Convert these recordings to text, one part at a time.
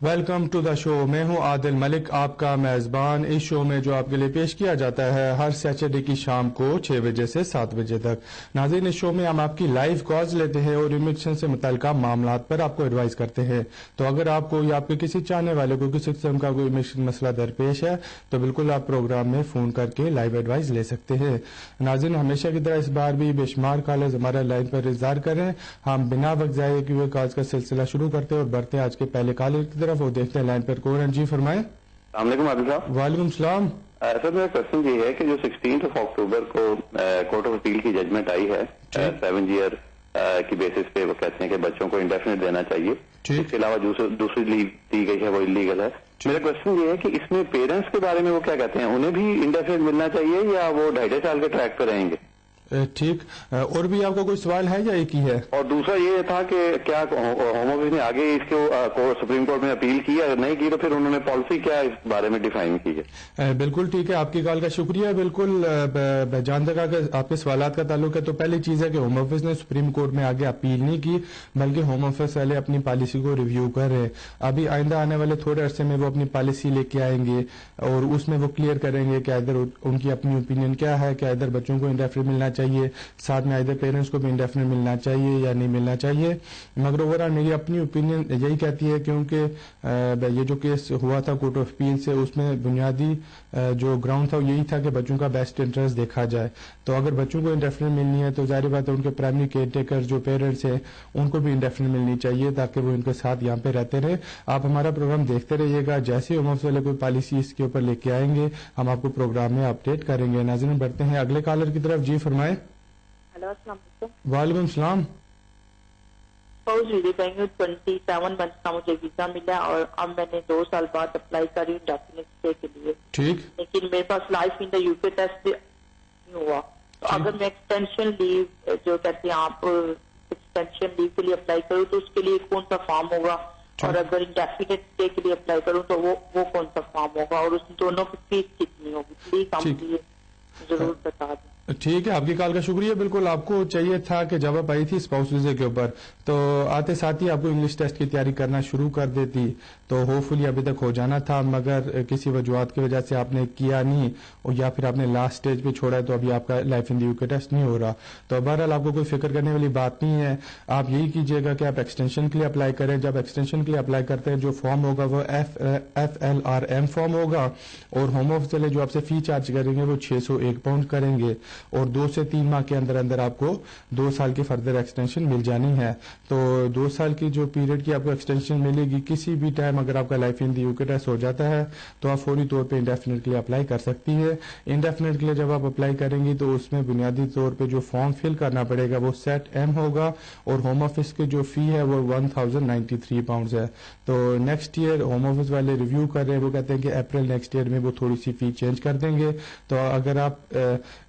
Welcome to the شو. میں ہوں عادل ملک، آپ کا میزبان. اس شو میں جو آپ کے لیے پیش کیا جاتا ہے ہر سیٹرڈے کی شام کو 6 بجے سے 7 بجے تک. ناظرین، اس شو میں ہم آپ کی لائیو کالز لیتے ہیں اور امیگریشن سے متعلقہ معاملات پر آپ کو ایڈوائز کرتے ہیں. تو اگر آپ کو یا آپ کے کسی چاہنے والے کو کسی قسم کا کوئی امیگریشن مسئلہ درپیش ہے تو بالکل آپ پروگرام میں فون کر کے لائیو ایڈوائز لے سکتے ہیں. ناظرین، ہمیشہ کی طرح اس بار بھی بے شمار کالرز ہمارا لائن پر انتظار کریں. ہم بنا وقت ضائع کیے کالز کا سلسلہ شروع کرتے ہیں اور بڑھتے ہیں آج کے پہلے کالر کی طرف. وہ دیکھتے ہیں لائن پر کون ہے. جی فرمائیں. السلام علیکم عادل صاحب. وعلیکم السلام. سر میرا کوشچن یہ ہے کہ جو 16 اکتوبر کو کورٹ آف اپیل کی ججمنٹ آئی ہے 7 ایئر کی بیسس پہ، وہ کہتے ہیں کہ بچوں کو انڈیفینٹ دینا چاہیے. اس کے علاوہ دوسری لیو دی گئی ہے وہ انلیگل ہے. میرا کوشچن یہ ہے کہ اس میں پیرنٹس کے بارے میں وہ کیا کہتے ہیں، انہیں بھی انڈیفینٹ ملنا چاہیے یا وہ 2.5 سال کے ٹریک پہ رہیں گے؟ ٹھیک. اور بھی آپ کا کوئی سوال ہے یا ایک ہی ہے؟ اور دوسرا یہ تھا کہ کیا ہوم آفس نے آگے اس کو سپریم کورٹ میں اپیل کی، اگر نہیں کی تو پھر انہوں نے پالیسی کیا اس بارے میں ڈیفائن کی ہے؟ بالکل ٹھیک ہے، آپ کی کال کا شکریہ. بالکل جان تک آپ کے سوالات کا تعلق ہے تو پہلی چیز ہے کہ ہوم آفس نے سپریم کورٹ میں آگے اپیل نہیں کی، بلکہ ہوم آفس والے اپنی پالیسی کو ریویو کر رہے ہیں. ابھی آئندہ آنے والے تھوڑے عرصے میں وہ اپنی پالیسی لے کے آئیں گے اور اس میں وہ کلیئر کریں گے کہ ادھر ان کی اپنی اوپینین کیا ہے، کہ ادھر بچوں کو انڈیفینٹ ملنا چاہیے، ساتھ میں ادھر پیرنٹس کو بھی انڈیفینٹ ملنا چاہیے یا نہیں ملنا چاہیے. مگر اوورآل میری اپنی اوپینین یہی کہتی ہے، کیونکہ یہ جو کیس ہوا تھا کورٹ آف اپیل سے، اس میں بنیادی جو گراؤنڈ تھا وہ یہی تھا کہ بچوں کا بیسٹ انٹرسٹ دیکھا جائے. تو اگر بچوں کو انڈیفینٹ ملنی ہے تو ظاہر بات ہے ان کے پرائمری کیئر ٹیکر جو پیرنٹس ہیں ان کو بھی انڈیفینٹ ملنی چاہیے تاکہ وہ ان کے ساتھ یہاں پہ رہتے رہے. آپ ہمارا پروگرام دیکھتے رہیے گا، جیسے ہوم آفس والے کوئی پالیسی اس کے اوپر لے کے آئیں گے ہم آپ کو پروگرام میں اپڈیٹ کریں گے. ناظرین، بڑھتے ہیں اگلے کالر کی طرف. جی فرمائیں. السلام علیکم. وعلیکم السلام. 27 منتھ کا مجھے ویزا ملا اور اب میں نے 2 سال بعد اپلائی کری انڈیفینٹ اسٹے کے لیے. ٹھیک. لیکن میرے پاس لائف ان دا یو کے ٹیسٹ نہیں ہوا. تو اگر میں ایکسٹینشن لیو جو کہتے ہیں آپ ایکسٹینشن لیو کے لیے اپلائی کروں تو اس کے لیے کون سا فارم ہوگا، اور اگر انڈیفینٹ اسٹے کے لیے اپلائی کروں تو وہ کون سا فارم ہوگا، اور اس دونوں کی فیس کتنی ہوگی؟ پلیز آپ مجھے ضرور بتا دیں. ٹھیک ہے، آپ کی کال کا شکریہ. بالکل آپ کو چاہیے تھا کہ جب آپ آئی تھی اسپاؤس ویزے کے اوپر تو آتے ساتھ ہی آپ کو انگلش ٹیسٹ کی تیاری کرنا شروع کر دیتی تو ہوپ فلی ابھی تک ہو جانا تھا، مگر کسی وجوہات کی وجہ سے آپ نے کیا نہیں اور یا پھر آپ نے لاسٹ اسٹیج پہ چھوڑا ہے تو ابھی آپ کا لائف ان دی یو کے ٹیسٹ نہیں ہو رہا. تو بہرحال آپ کو کوئی فکر کرنے والی بات نہیں ہے. آپ یہی کیجیے گا کہ آپ ایکسٹینشن کے لیے اپلائی کریں. جب ایکسٹینشن کے لیے اپلائی کرتے ہیں جو فارم ہوگا وہ FLRM فارم ہوگا اور ہوم آفس والے جو آپ سے فی چارج کریں گے وہ 601 پاؤنڈ کریں گے اور 2 سے 3 ماہ کے اندر اندر آپ کو 2 سال کی فردر ایکسٹینشن مل جانی ہے. تو 2 سال کی جو پیریڈ کی آپ کو ایکسٹینشن ملے گی، کسی بھی ٹائم اگر آپ کا لائف ان دی یو کے ٹیسٹ ہو جاتا ہے تو آپ فوری طور پہ انڈیفینٹ کے لیے اپلائی کر سکتی ہے. انڈیفینٹ کے لیے جب آپ اپلائی کریں گی تو اس میں بنیادی طور پہ جو فارم فل کرنا پڑے گا وہ سیٹ ایم ہوگا اور ہوم آفس کی جو فی ہے وہ 1093 پاؤنڈز ہے. تو نیکسٹ ایئر ہوم آفس والے ریویو کر رہے ہیں، وہ کہتے ہیں کہ اپریل نیکسٹ ایئر میں وہ تھوڑی سی فی چینج کر دیں گے. تو اگر آپ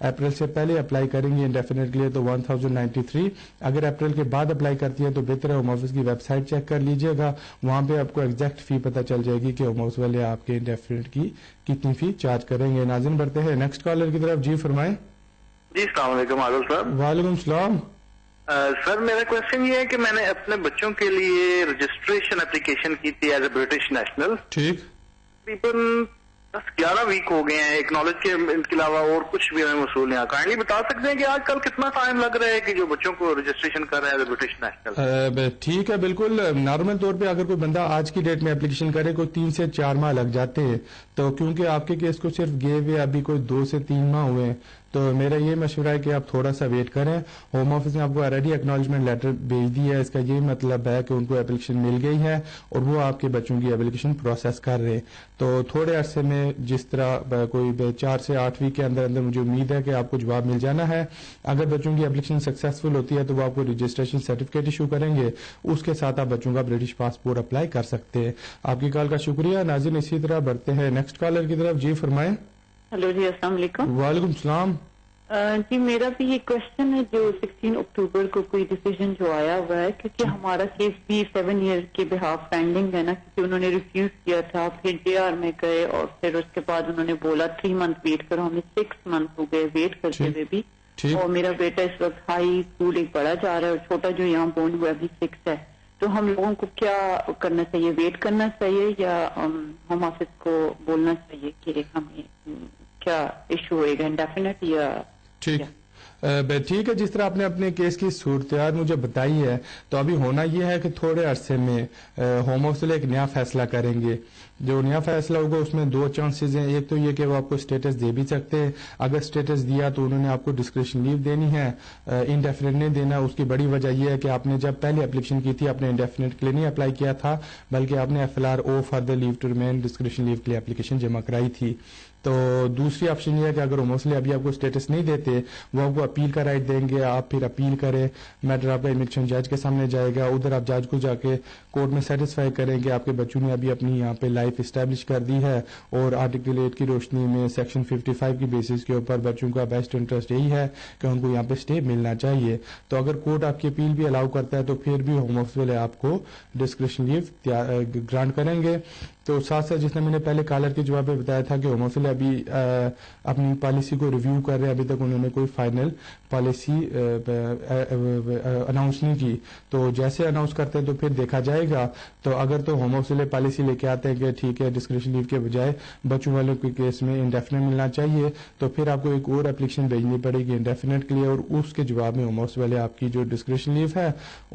اپریل سے پہلے اپلائی کریں گے انڈیفینٹ کے لیے تو 1093. اگر اپریل کے بعد اپلائی کرتی ہے تو بہتر ہے ہوم آفس کی ویب سائٹ چیک کر لیجیے گا، وہاں پہ آپ کو ایگزیکٹ فی پتہ چل جائے گی کہ ہوم آفس والے آپ کے انڈیفینٹ کی کتنی فی چارج کریں گے. ناظرین، بڑھتے ہیں نیکسٹ کالر کی طرف. جی فرمائیں. جی السلام علیکم عادل صاحب. وعلیکم السلام. سر میرا کوشچن یہ ہے کہ میں نے اپنے بچوں کے لیے رجسٹریشن اپلیکیشن کی تھی ایز اے برٹش نیشنل. ٹھیک. تقریباً 10-11 ویک ہو گئے ہیں. اکنالج کے علاوہ اور کچھ بھی ہمیں موصول نہیں. کائنڈلی بتا سکتے ہیں کہ آج کل کتنا ٹائم لگ رہا ہے کہ جو بچوں کو رجسٹریشن کر رہے ہیں ایز اے برٹش نیشنل؟ ٹھیک ہے، بالکل نارمل طور پہ اگر کوئی بندہ آج کی ڈیٹ میں اپلیکیشن کرے کوئی 3 سے 4 ماہ لگ جاتے ہیں. تو کیونکہ آپ کے کیس کو صرف گئے ہوئے ابھی کوئی 2 سے 3 ماہ ہوئے ہیں تو میرا یہ مشورہ ہے کہ آپ تھوڑا سا ویٹ کریں. ہوم آفس نے آپ کو آلریڈی ایکنالجمنٹ لیٹر بھیج دی ہے، اس کا یہی مطلب ہے کہ ان کو اپلیکیشن مل گئی ہے اور وہ آپ کے بچوں کی اپلیکیشن پروسیس کر رہے ہیں. تو تھوڑے عرصے میں جس طرح کوئی 4 سے 8 ویک کے اندر اندر مجھے امید ہے کہ آپ کو جواب مل جانا ہے. اگر بچوں کی اپلیکیشن سکسیسفل ہوتی ہے تو وہ آپ کو رجسٹریشن سرٹیفکیٹ ایشو کریں گے، اس کے ساتھ آپ بچوں کا برٹش پاسپورٹ اپلائی کر سکتے ہیں. آپ کی کال کا شکریہ. ناظرین، اسی طرح بڑھتے ہیں نیکسٹ کالر کی طرف. جی فرمائیں. ہلو جی، السلام علیکم. وعلیکم السلام. جی میرا بھی یہ کوشچن ہے، جو 16 اکتوبر کو کوئی ڈیسیژن جو آیا ہوا ہے، کیونکہ ہمارا کیس بھی 7 ایئر کے بہاف پینڈنگ ہے نا، کیونکہ انہوں نے ریفیوز کیا تھا، پھر JR میں گئے اور پھر اس کے بعد انہوں نے بولا 3 منتھ ویٹ کرو. ہمیں 6 منتھ ہو گئے ویٹ کرتے ہوئے بھی. اور میرا بیٹا اس وقت ہائی اسکول ایک بڑا جا رہا ہے اور چھوٹا جو یہاں بورن ہوا ابھی 6 ہے. تو ہم لوگوں کو کیا کرنا چاہیے؟ ویٹ کرنا چاہیے یا ہوم آفس کو بولنا چاہیے کہ ہمیں کیا ایشو ہوئے گا انڈیفینٹ یا ٹھیک ٹھیک ہے. جس طرح آپ نے اپنے کیس کی صورتحال مجھے بتائی ہے تو ابھی ہونا یہ ہے کہ تھوڑے عرصے میں ہوم آفس ایک نیا فیصلہ کریں گے. جو نیا فیصلہ ہوگا اس میں 2 چانسز ہیں. ایک تو یہ کہ وہ آپ کو اسٹیٹس دے بھی سکتے ہیں. اگر اسٹیٹس دیا تو انہوں نے آپ کو ڈسکریشن لیو دینی ہے, انڈیفینٹ نہیں دینا. اس کی بڑی وجہ یہ ہے کہ آپ نے جب پہلے اپلیکیشن کی تھی آپ نے انڈیفینٹ کے لیے نہیں اپلائی کیا تھا, بلکہ آپ نے FLR-O further leave to remain discretion leave کے لیے اپلیکیشن جمع کرائی تھی. تو دوسری آپشن یہ ہے کہ اگر وہ موسٹلی ابھی آپ کو اسٹیٹس نہیں دیتے وہ آپ کو اپیل کا رائٹ دیں گے. آپ پھر اپیل کریں, میٹر آپ کا امیگریشن جج کے سامنے جائے گا. ادھر آپ جج کو جا کے کورٹ میں سیٹسفائی کریں گے آپ کے بچوں نے ابھی اپنی یہاں پہ لائف اسٹیبلش کر دی ہے, اور آرٹیکل 8 کی روشنی میں سیکشن 55 کی بیسس کے اوپر بچوں کا بیسٹ انٹرسٹ یہی ہے کہ ان کو یہاں پہ اسٹے ملنا چاہیے. تو اگر کورٹ آپ کی اپیل بھی الاؤ کرتا ہے تو پھر بھی ہوم آفس والے آپ کو ڈسکریشن لیو گرانٹ کریں گے. تو ساتھ ساتھ جس نے میں نے پہلے کالر کے جواب میں بتایا تھا کہ ہوم آفس والے ابھی اپنی پالیسی کو ریویو کر رہے ہیں, ابھی تک انہوں نے کوئی فائنل پالیسی اناؤنس نہیں کی. تو جیسے اناؤنس کرتے ہیں تو پھر دیکھا جائے گا. تو اگر تو ہوم آفس والے پالیسی لے کے آتے ہیں کہ ٹھیک ہے ڈسکریشن لیو کے بجائے بچوں والوں کے کیس میں انڈیفینٹ ملنا چاہیے, تو پھر آپ کو ایک اور اپلیکیشن بھیجنی پڑے گی انڈیفینٹ کے لیے, اور اس کے جواب میں ہوم آفس والے آپ کی جو ڈسکریشن لیو ہے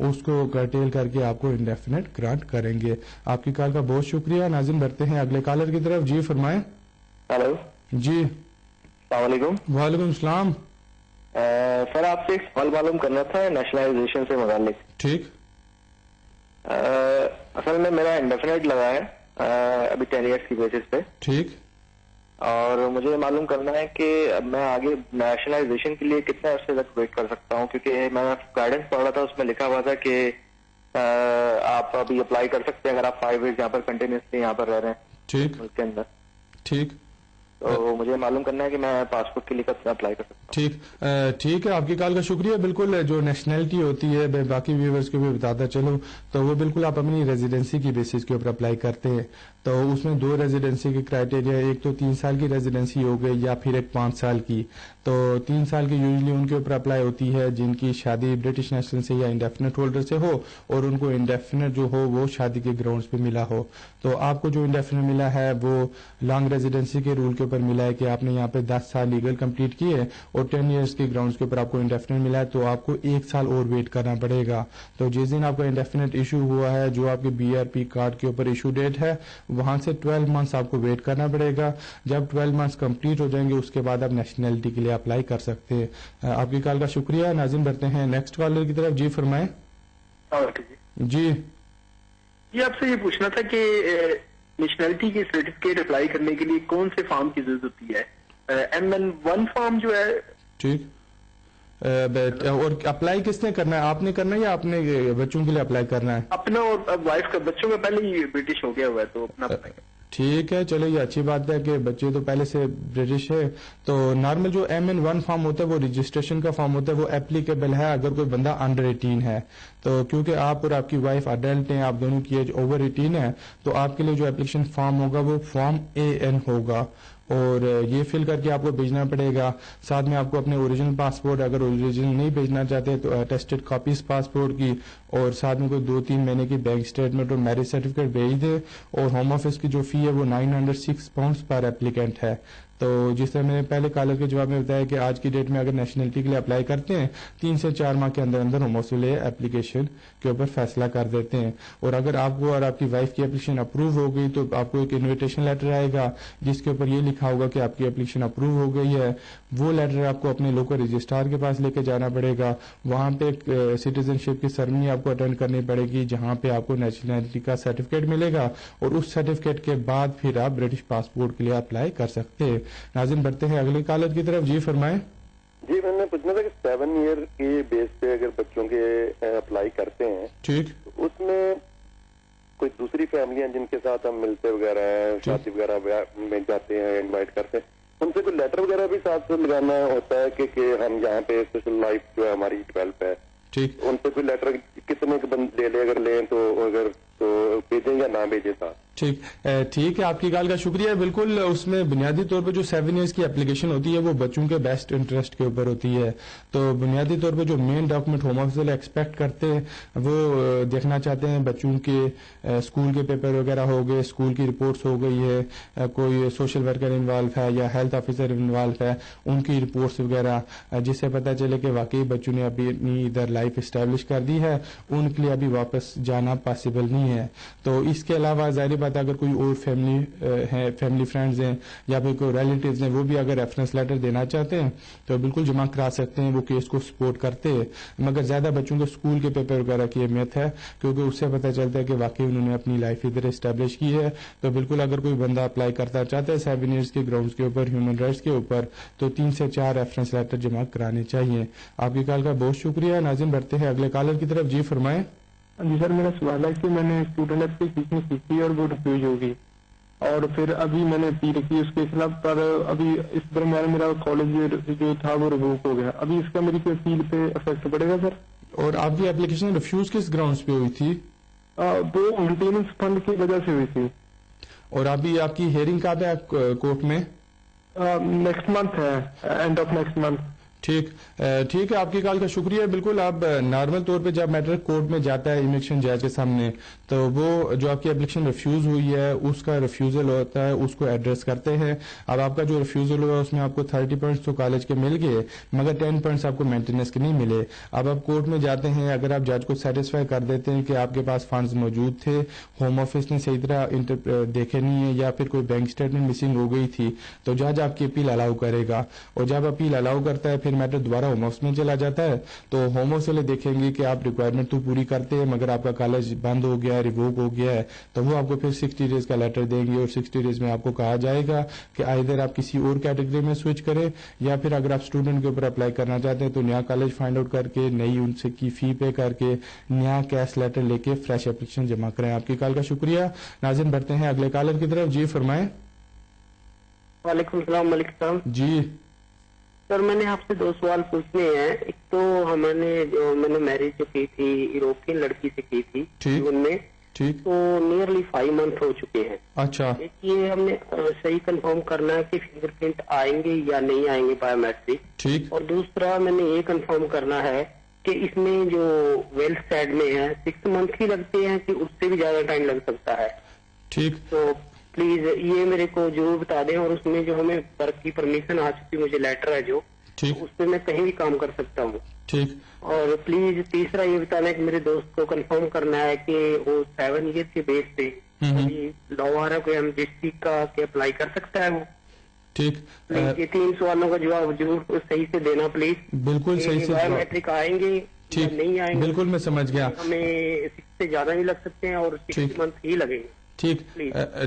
اس کو کرٹیل کر کے آپ کو انڈیفینٹ گرانٹ کریں گے. آپ کی کال کا بہت شکریہ. ناظرین بڑھتے ہیں اگلے کالر کی طرف. جی فرمائیں. ہلو جی السلام علیکم. وعلیکم السلام. سر آپ سے ایک سوال معلوم کرنا تھا نیشنلائزیشن سے متعلق. ٹھیک. اصل میں میرا انڈیفینٹ لگا ہے ابھی 10 ایئرس کی بیسس پہ. ٹھیک. اور مجھے معلوم کرنا ہے کہ اب میں آگے نیشنلائزیشن کے لیے کتنے عرصے تک ویٹ کر سکتا ہوں, کیونکہ میں گائیڈنس پڑھ رہا تھا اس میں لکھا ہوا تھا کہ آپ ابھی اپلائی کر سکتے ہیں اگر آپ 5 ایئرس یہاں پر کنٹینیوسلی یہاں پر رہ رہے ہیں ٹھیک ملک کے اندر. ٹھیک. تو مجھے معلوم کرنا ہے کہ میں پاسپورٹ کے لیے کب سے اپلائی کر سکتا ہوں. ٹھیک ہے. آپ کی کال کا شکریہ. بالکل جو نیشنلٹی ہوتی ہے میں باقی ویورز کو بھی بتاتا چلوں تو وہ بالکل آپ اپنی ریزیڈنسی کی بیسس کے اوپر اپلائی کرتے ہیں. تو اس میں 2 ریزیڈنسی کے کرائٹیریا, ایک تو 3 سال کی ریزیڈنسی ہو گئی یا پھر ایک 5 سال کی. تو 3 سال کی یوزلی ان کے اوپر اپلائی ہوتی ہے جن کی شادی برٹش نیشنل سے یا انڈیفینٹ ہولڈر سے ہو اور ان کو انڈیفینٹ جو ہو وہ شادی کے گراؤنڈز پہ ملا ہو. تو آپ کو جو انڈیفینٹ ملا ہے وہ لانگ ریزیڈنسی کے رول کے اوپر ملا ہے کہ آپ نے یہاں پہ 10 سال لیگل کمپلیٹ کیے اور 10 ایئرس کے گراؤنڈز کے اوپر آپ کو انڈیفینٹ ملا ہے, تو آپ کو 1 سال اور ویٹ کرنا پڑے گا. تو جس دن آپ کا انڈیفینٹ ایشو ہوا ہے جو آپ کے BRP کارڈ کے اوپر ایشو ڈیٹ ہے وہاں سے 12 منتھس آپ کو ویٹ کرنا پڑے گا. جب 12 منتھس کمپلیٹ ہو جائیں گے اس کے بعد آپ نیشنلٹی کے لیے اپلائی کر سکتے ہیں. آپ کی کال کا شکریہ. ناظرین بڑھتے ہیں نیکسٹ کالر کی طرف. جی فرمائیں. جی جی آپ سے یہ پوچھنا تھا کہ نیشنلٹی کی سرٹیفکیٹ اپلائی کرنے کے لیے کون سے فارم کی ضرورت ہوتی ہے؟ MN1 فارم جو ہے. ٹھیک. اور اپلائی کس نے کرنا ہے, آپ نے کرنا ہے یا آپ نے بچوں کے لیے اپلائی کرنا ہے؟ اپنا اور وائف کا. بچوں کا پہلے ہی برٹش ہو گیا ہوا ہے تو اپنا اپلائی کرنا. ٹھیک ہے. چلو یہ اچھی بات ہے کہ بچے تو پہلے سے برٹش ہے. تو نارمل جو MN1 فارم ہوتا ہے وہ رجسٹریشن کا فارم ہوتا ہے, وہ اپلیکیبل ہے اگر کوئی بندہ انڈر 18 ہے. تو کیونکہ آپ اور آپ کی وائف اڈلٹ ہیں, آپ دونوں کی ایج اوور 18 ہے, تو آپ کے لیے جو اپلیکیشن فارم ہوگا وہ فارم AN ہوگا اور یہ فل کر کے آپ کو بھیجنا پڑے گا. ساتھ میں آپ کو اپنے اوریجنل پاسپورٹ, اگر اوریجنل نہیں بھیجنا چاہتے تو اٹیسٹڈ کاپیز پاسپورٹ کی, اور ساتھ میں کوئی 2-3 مہینے کی بینک اسٹیٹمنٹ اور میرج سرٹیفکیٹ بھیج دے. اور ہوم آفس کی جو فی ہے وہ 906 پاؤنڈز پر ایپلیکینٹ ہے. تو جس طرح میں نے پہلے کالر کے جواب میں بتایا کہ آج کی ڈیٹ میں اگر نیشنلٹی کے لیے اپلائی کرتے ہیں 3 سے 4 ماہ کے اندر اندر ہوم آفس والے ایپلیکیشن کے اوپر فیصلہ کر دیتے ہیں. اور اگر آپ کو اور آپ کی وائف کی اپلیکیشن اپروو ہو گئی تو آپ کو ایک انویٹیشن لیٹر آئے گا جس کے اوپر یہ لکھا ہوگا کہ آپ کی اپلیکیشن اپروو ہو گئی ہے. وہ لیٹر آپ کو اپنے لوکل رجسٹرار کے پاس لے کے جانا پڑے گا. وہاں پہ ایک سٹیزن شپ کی سرمنی آپ کو اٹینڈ کرنی پڑے گی جہاں پہ آپ کو نیشنلٹی کا سرٹیفکیٹ ملے گا, اور اس سرٹیفکیٹ کے بعد پھر آپ برٹش پاسپورٹ کے لیے اپلائی کر سکتے ہیں. ناظرین بڑھتے ہیں اگلے کالر کی طرف. جی فرمائیں. جی میں نے پوچھنا تھا کہ 7 ایئر کے بیس پہ اگر بچوں کے اپلائی کرتے ہیں ٹھیک, اس میں کوئی دوسری فیملیاں جن کے ساتھ ہم ملتے وغیرہ ہیں, شادی وغیرہ میں جاتے ہیں, انوائٹ کرتے ہیں, ان سے کوئی لیٹر وغیرہ بھی ساتھ لگانا ہوتا ہے کہ ہم یہاں پہ سوشل لائف جو ہے ہماری ڈیولپ ہے, ان سے کوئی لیٹر کتنے بند لے لیں, اگر لیں تو اگر تو بھیجیں یا نہ بھیجیں ساتھ؟ ٹھیک ٹھیک ہے، آپ کی گال کا شکریہ. بالکل اس میں بنیادی طور پہ جو 7 ایئرس کی اپلیکیشن ہوتی ہے وہ بچوں کے بیسٹ انٹرسٹ کے اوپر ہوتی ہے. تو بنیادی طور پہ جو مین ڈاکومنٹ ہوم آفس والے ایکسپیکٹ کرتے ہیں وہ دیکھنا چاہتے ہیں بچوں کے اسکول کے پیپر وغیرہ ہو گئے، اسکول کی رپورٹس ہو گئی ہے، کوئی سوشل ورکر انوالو ہے یا ہیلتھ آفیسر انوالو ہے، ان کی رپورٹس وغیرہ، جس سے پتہ چلے کہ واقعی بچوں نے ابھی اپنی ادھر لائف اسٹیبلش کر دی ہے، ان کے لیے ابھی واپس جانا پاسبل نہیں ہے. تو اس کے علاوہ ظاہری بات اگر کوئی اور فیملی فرینڈز ہیں یا پھر کوئی ریلیٹیوز ہیں وہ بھی اگر ریفرنس لیٹر دینا چاہتے ہیں تو بالکل جمع کرا سکتے ہیں، وہ کیس کو سپورٹ کرتے ہیں. مگر زیادہ بچوں کے اسکول کے پیپر وغیرہ کی اہمیت ہے کیونکہ اس سے پتہ چلتا ہے کہ واقعی انہوں نے اپنی لائف ادھر اسٹیبلش کی ہے. تو بالکل اگر کوئی بندہ اپلائی کرتا چاہتا ہے 7 ایئرس کے گراؤنڈز کے اوپر، ہیومن رائٹس کے اوپر، تو 3 سے 4 ریفرنس لیٹر جمع کرانے چاہیے. آپ کی کال کا بہت شکریہ. ناظرین بڑھتے ہیں اگلے کالر کی طرف. جی فرمائیں. جی سر، میرا سوال ہے کہ میں نے اسٹوڈنٹ اپلیکیشن سیکھی اور وہ ریفیوز ہو گئی، اور پھر ابھی میں نے اپیل کی اس کے خلاف، پر ابھی اس درمیان میرا کالج جو تھا وہ ریووک ہو گیا. ابھی اس کا میری کوئی اپیل پہ افیکٹ پڑے گا سر؟ اور آپ کی اپلیکیشن ریفیوز کس گراؤنڈز پہ ہوئی تھی؟ وہ مینٹیننس فنڈ کی وجہ سے ہوئی تھی. اور ابھی آپ کی ہیئرنگ کب ہے کورٹ میں؟ نیکسٹ منتھ ہے، اینڈ آف نیکسٹ منتھ. ٹھیک ہے، آپ کی کال کا شکریہ. بالکل آپ نارمل طور پہ جب میٹر کورٹ میں جاتا ہے امیگریشن جج کے سامنے تو وہ جو آپ کی اپلیکیشن ریفیوز ہوئی ہے اس کا ریفیوزل ہوتا ہے، اس کو ایڈریس کرتے ہیں. اب آپ کا جو ریفیوزل ہوا اس میں آپ کو 30 پوائنٹس تو کالج کے مل گئے مگر 10 پوائنٹس آپ کو مینٹیننس کے نہیں ملے. اب آپ کورٹ میں جاتے ہیں، اگر آپ جج کو سیٹسفائی کر دیتے ہیں کہ آپ کے پاس فنڈز موجود تھے، ہوم آفس نے صحیح طرح دیکھے نہیں ہے یا پھر کوئی بینک اسٹیٹمنٹ مسنگ ہو گئی تھی، تو جج آپ کی اپیل الاؤ کرے گا. اور جب اپیل الاؤ کرتا ہے پھر میٹر دوبارہ ہوم آفس میں چلا جاتا ہے تو ہوم آفس والے دیکھیں گے کہ آپ ریکوائرمنٹ تو پوری کرتے ہیں مگر آپ کا کالج بند ہو گیا ہے، ریووک ہو گیا ہے، تو وہ آپ کو پھر 60 ڈیز کا لیٹر دیں گے. اور 60 ڈیز میں آپ کو کہا جائے گا کہ ادھر آپ کسی اور کیٹیگری میں سوئچ کریں یا پھر اگر آپ اسٹوڈنٹ کے اوپر اپلائی کرنا چاہتے ہیں تو نیا کالج فائنڈ آؤٹ کر کے نئی ان سے کی فی پے کر کے نیا کیش لیٹر لے کے فریش اپلیکیشن جمع کریں. آپ کی کال کا شکریہ. ناظرین بڑھتے ہیں اگلے کالر کی طرف. جی فرمائیں. وعلیکم السلام. ملک صاحب. جی سر، میں نے آپ سے 2 سوال پوچھنے ہیں. ایک تو میں نے میرج جو کی تھی یوروپین لڑکی سے کی تھی جون میں، تو نیئرلی 5 منتھ ہو چکے ہیں. اچھا، ایک یہ ہم نے صحیح کنفرم کرنا ہے کہ فنگر پرنٹ آئیں گے یا نہیں آئیں گے بایو میٹرک. ٹھیک. اور دوسرا میں نے یہ کنفرم کرنا ہے کہ اس میں جو ویلتھ سائڈ میں ہے 6 منتھ ہی لگتے ہیں کہ اس سے بھی زیادہ ٹائم لگ سکتا ہے. ٹھیک. تو پلیز یہ میرے کو ضرور بتا دیں. اور اس میں جو ہمیں ورک کی پرمیشن آ چکی، مجھے لیٹر ہے جو، اس پہ میں کہیں بھی کام کر سکتا ہوں. ٹھیک. اور پلیز تیسرا یہ بتانا ہے کہ میرے دوست کو کنفرم کرنا ہے کہ وہ 7 ایئر کے بیس پہ لا آ رہا ہے کوئی ایم جی سی کا کہ اپلائی کر سکتا ہے وہ. ٹھیک. یہ 3 سوالوں کا جواب ضرور صحیح سے دینا پلیز. بالکل صحیح سے. بایو میٹرک آئیں گے یا نہیں آئیں گے؟ بالکل میں سمجھ گیا. ہمیں 6 سے زیادہ نہیں لگ سکتے ہیں اور 6 منتھ ہی لگیں گے. ٹھیک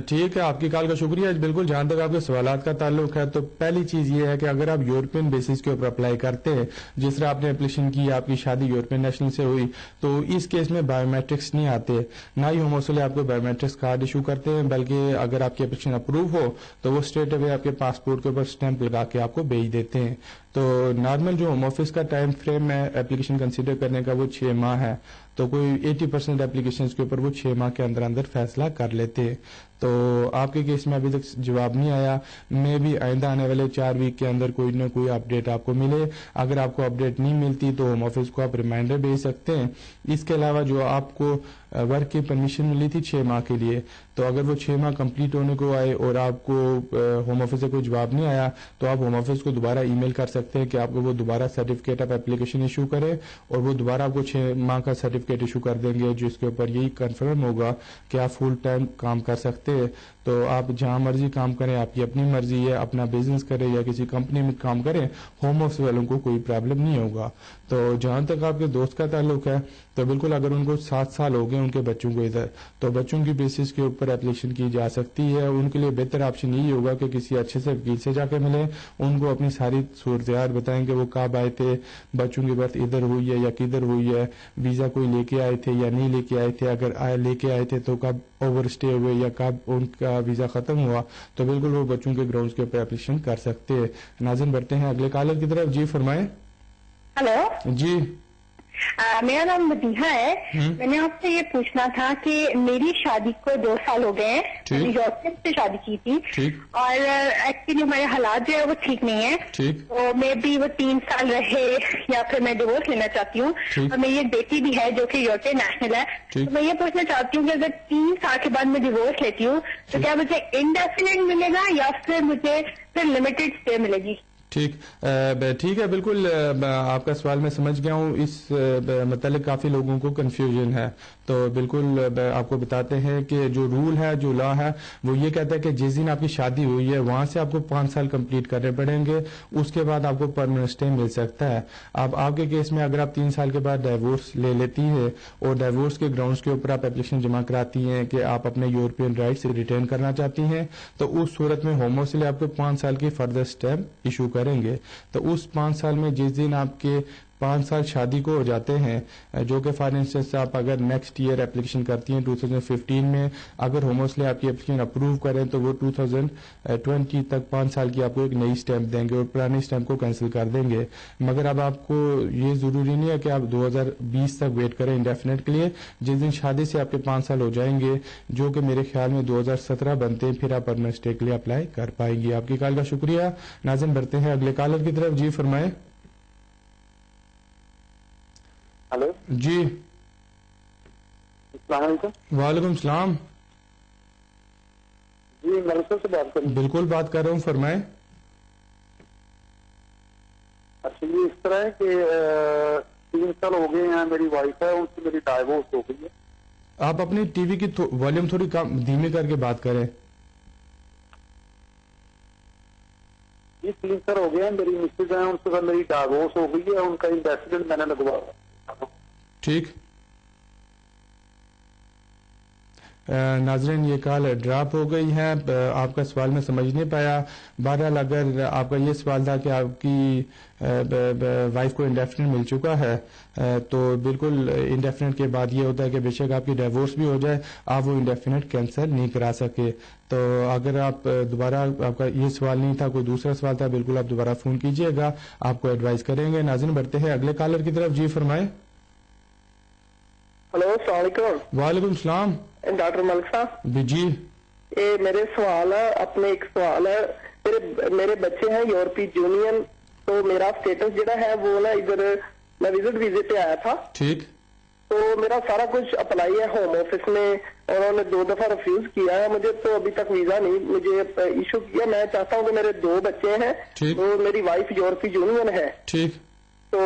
ٹھیک ہے، آپ کی کال کا شکریہ. بالکل جہاں تک آپ کے سوالات کا تعلق ہے تو پہلی چیز یہ ہے کہ اگر آپ یورپین بیسس کے اوپر اپلائی کرتے ہیں، جس طرح آپ نے اپلیکیشن کی، آپ کی شادی یورپین نیشنل سے ہوئی، تو اس کیس میں بایو میٹرکس نہیں آتے، نہ ہی ہوم آفس آپ کو بایو میٹرکس کارڈ ایشو کرتے ہیں، بلکہ اگر آپ کی اپلیکیشن اپروو ہو تو وہ اسٹریٹ اوے آپ کے پاسپورٹ کے اوپر اسٹیمپ لگا کے آپ کو بھیج دیتے ہیں. تو نارمل جو ہوم آفس کا ٹائم فریم ہے اپلیکیشن کنسیڈر کرنے کا وہ 6 ماہ ہے. تو کوئی 80% اپلیکیشنز کے اوپر وہ 6 ماہ کے اندر اندر فیصلہ کر لیتے ہیں. تو آپ کے کیس میں ابھی تک جواب نہیں آیا. میں بھی آئندہ آنے والے 4 ویک کے اندر کوئی نہ کوئی اپڈیٹ آپ کو ملے. اگر آپ کو اپڈیٹ نہیں ملتی تو ہوم آفس کو آپ ریمائنڈر بھیج سکتے ہیں. اس کے علاوہ جو آپ کو ورک کی پرمیشن ملی تھی 6 ماہ کے لیے، تو اگر وہ 6 ماہ کمپلیٹ ہونے کو آئے اور آپ کو ہوم آفس سے کوئی جواب نہیں آیا تو آپ ہوم آفس کو دوبارہ ای میل کر سکتے ہیں کہ آپ کو وہ دوبارہ سرٹیفکیٹ آف اپلیکیشن ایشو کرے، اور وہ دوبارہ آپ کو 6 ماہ کا سرٹیفکیٹ ایشو کر دیں گے جس کے اوپر یہی کنفرم ہوگا کہ آپ فل ٹائم کام کر سکتے ہیں. تو آپ جہاں مرضی کام کریں، آپ کی اپنی مرضی ہے، اپنا بزنس کریں یا کسی کمپنی میں کام کریں، ہوم آفس والوں کو کوئی پرابلم نہیں ہوگا. تو جہاں تک آپ کے دوست کا تعلق ہے تو بالکل اگر ان کو 7 سال ہو گئے ان کے بچوں کو ادھر، تو بچوں کی بیسس کے اوپر اپلیکیشن کی جا سکتی ہے. ان کے لیے بہتر آپشن یہی ہوگا کہ کسی اچھے سے وکیل سے جا کے ملیں، ان کو اپنی ساری صورتحال بتائیں کہ وہ کب آئے تھے، بچوں کی برتھ ادھر ہوئی ہے یا کدھر ہوئی ہے، ویزا کوئی لے کے آئے تھے یا نہیں لے کے آئے تھے، اگر لے کے آئے تھے تو کب اوور اسٹے ہوئے یا کب ان کا ویزا ختم ہوا، تو بالکل وہ بچوں کے گراؤنڈز کے اوپر اپلیکیشن کر سکتے ہیں. ناظرین بڑھتے ہیں اگلے کالر کی طرف. جی فرمائیں. ہلو. جی میرا نام مدیحہ ہے. میں نے آپ سے یہ پوچھنا تھا کہ میری شادی کو 2 سال ہو گئے ہیں. میں نے یورپین سے شادی کی تھی اور ایکچولی ہمارے حالات جو ہے وہ ٹھیک نہیں ہے. تو میں بھی وہ 3 سال رہے یا پھر میں ڈیورس لینا چاہتی ہوں. اور میری ایک بیٹی بھی ہے جو کہ یورپین نیشنل ہے. تو میں یہ پوچھنا چاہتی ہوں کہ اگر 3 سال کے بعد میں ڈیورس لیتی ہوں تو کیا مجھے انڈیفینٹ ملے گا یا پھر مجھے پھر لمیٹڈ اسٹے ملے گی؟ ٹھیک ہے، بالکل آپ کا سوال میں سمجھ گیا ہوں. اس متعلق کافی لوگوں کو کنفیوژن ہے، تو بالکل آپ کو بتاتے ہیں کہ جو رول ہے، جو لا ہے، وہ یہ کہتا ہے کہ جس دن آپ کی شادی ہوئی ہے وہاں سے آپ کو 5 سال کمپلیٹ کرنے پڑیں گے، اس کے بعد آپ کو پرماننٹ اسٹے مل سکتا ہے. اب آپ کے کیس میں اگر آپ 3 سال کے بعد ڈائیورس لے لیتی ہے اور ڈائیورس کے گراؤنڈز کے اوپر آپ اپلیکیشن جمع کراتی ہیں کہ آپ اپنے یورپین رائٹس ریٹین کرنا چاہتی ہیں، تو اس صورت میں ہوم آفس آپ کو 5 سال کی فردر اسٹیمپ ایشو کریں گے. تو اس 5 سال میں جس دن آپ کے 5 سال شادی کو ہو جاتے ہیں، جو کہ فار انسٹنس آپ اگر نیکسٹ ایئر اپلیکیشن کرتی ہیں 2015 میں، اگر ہوم آفس آپ کی اپلیکیشن اپروو کریں تو وہ 2020 تک 5 سال کی آپ کو ایک نئی اسٹیمپ دیں گے اور پرانی اسٹیمپ کو کینسل کر دیں گے. مگر اب آپ کو یہ ضروری نہیں ہے کہ آپ 2020 تک ویٹ کریں انڈیفینٹ کے لیے. جس دن شادی سے آپ کے 5 سال ہو جائیں گے، جو کہ میرے خیال میں 2017 بنتے ہیں، پھر آپ پرماننٹ اسٹے کے لیے اپلائی کر پائیں گی. آپ کی کال کا شکریہ. ناظرین بڑھتے ہیں اگلے کالر کی طرف. جی فرمائیں. ہلو جی السلام علیکم. وعلیکم السلام. جی ملکہ سے بات کر رہی ہوں. بالکل بات کر رہا ہوں، فرمائیں. اچھا یہ اس طرح ہے کہ 3 سال ہو گئے ہیں، میری وائف ہے، ان سے میری ڈائیورس ہو گئی ہے. آپ اپنی ٹی وی کی والیوم تھوڑی کم دھیمی کر کے بات کریں. یہ 3 سال ہو گئے ہیں، میری مسز ہیں، ان سے میری ڈائیورس ہو گئی ہے. ان کا انویسٹمنٹ میں نے لگوایا. ٹھیک. ناظرین یہ کال ڈراپ ہو گئی ہے، آپ کا سوال میں سمجھ نہیں پایا. بہرحال اگر آپ کا یہ سوال تھا کہ آپ کی وائف کو انڈیفینٹ مل چکا ہے، تو بالکل انڈیفینٹ کے بعد یہ ہوتا ہے کہ بے شک آپ کی ڈائیورس بھی ہو جائے، آپ وہ انڈیفینٹ کینسل نہیں کرا سکے. تو اگر آپ دوبارہ، آپ کا یہ سوال نہیں تھا، کوئی دوسرا سوال تھا، بالکل آپ دوبارہ فون کیجئے گا، آپ کو ایڈوائز کریں گے. ناظرین بڑھتے ہیں اگلے کالر کی طرف. جی فرمائیں. ہلو السلام علیکم. وعلیکم السلام. ڈاکٹر ملک صاحب. جی یہ میرے سوال ہے، اپنے ایک سوال ہے. میرے بچے ہیں یورپی یونین، تو میرا اسٹیٹس جڑا ہے وہ نا ادھر میں وزٹ پہ آیا تھا. ٹھیک. تو میرا سارا کچھ اپلائی ہے ہوم آفس میں، اور انہوں نے 2 دفعہ ریفیوز کیا ہے مجھے، تو ابھی تک ویزا نہیں مجھے ایشو کیا. میں چاہتا ہوں کہ میرے 2 بچے ہیں، تو میری وائف یورپی یونین ہے. ٹھیک. تو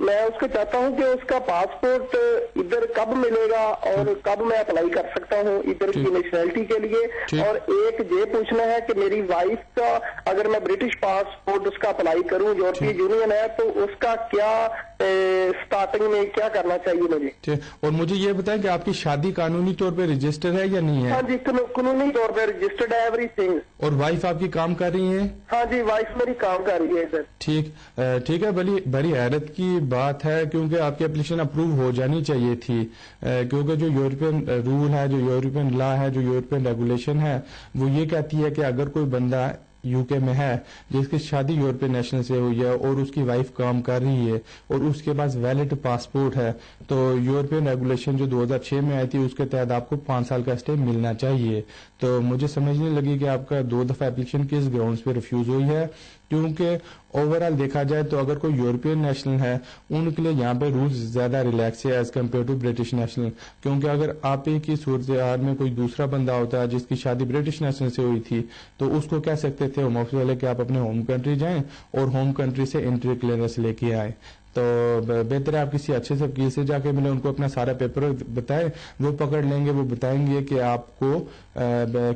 میں اس کو چاہتا ہوں کہ اس کا پاسپورٹ ادھر کب ملے گا اور کب میں اپلائی کر سکتا ہوں ادھر کی نیشنلٹی کے لیے. اور ایک یہ پوچھنا ہے کہ میری وائف کا اگر میں برٹش پاسپورٹ اس کا اپلائی کروں، یورپی یونین ہے، تو اس کا کیا سٹارٹنگ میں کیا کرنا چاہیے مجھے؟ اور مجھے یہ بتائیں کہ آپ کی شادی قانونی طور پہ رجسٹر ہے یا نہیں ہے؟ ہاں جی قانونی طور پہ رجسٹرڈ ہے ایوری تھنگ. اور وائف آپ کی کام کر رہی ہیں؟ ہاں جی وائف میری کام کر رہی ہے ادھر. ٹھیک ہے. بڑی حیرت کی بات ہے، کیونکہ آپ کی اپلیکیشن اپروو ہو جانی چاہیے تھی، کیونکہ جو یورپین رول ہے، جو یورپین لا ہے، جو یورپین ریگولیشن ہے، وہ یہ کہتی ہے کہ اگر کوئی بندہ یو کے میں ہے جس کی شادی یورپین نیشنل سے ہوئی ہے اور اس کی وائف کام کر رہی ہے اور اس کے پاس ویلڈ پاسپورٹ ہے، تو یورپین ریگولیشن جو 2006 میں آئی تھی اس کے تحت آپ کو 5 سال کا اسٹے ملنا چاہیے. تو مجھے سمجھنے لگی کہ آپ کا 2 دفعہ اپلیکیشن کس گراؤنڈز پہ ریفیوز ہوئی ہے، کیونکہ اوور آل دیکھا جائے تو اگر کوئی یورپین نیشنل ہے ان کے لیے یہاں پہ رولز زیادہ ریلیکس ہے as compare to British national. کیونکہ اگر آپ ہی کی صورتحال میں کوئی دوسرا بندہ ہوتا ہے جس کی شادی برٹش نیشنل سے ہوئی تھی، تو اس کو کہہ سکتے تھے ہوم آفس والے کہ آپ اپنے ہوم کنٹری جائیں اور ہوم کنٹری سے انٹری کلیئرنس لے کے آئیں. تو بہتر ہے آپ کسی اچھے سے وکیل سے جا کے ملیں، ان کو اپنا سارا پیپر بتائیں، وہ پکڑ لیں گے، وہ بتائیں گے کہ آپ کو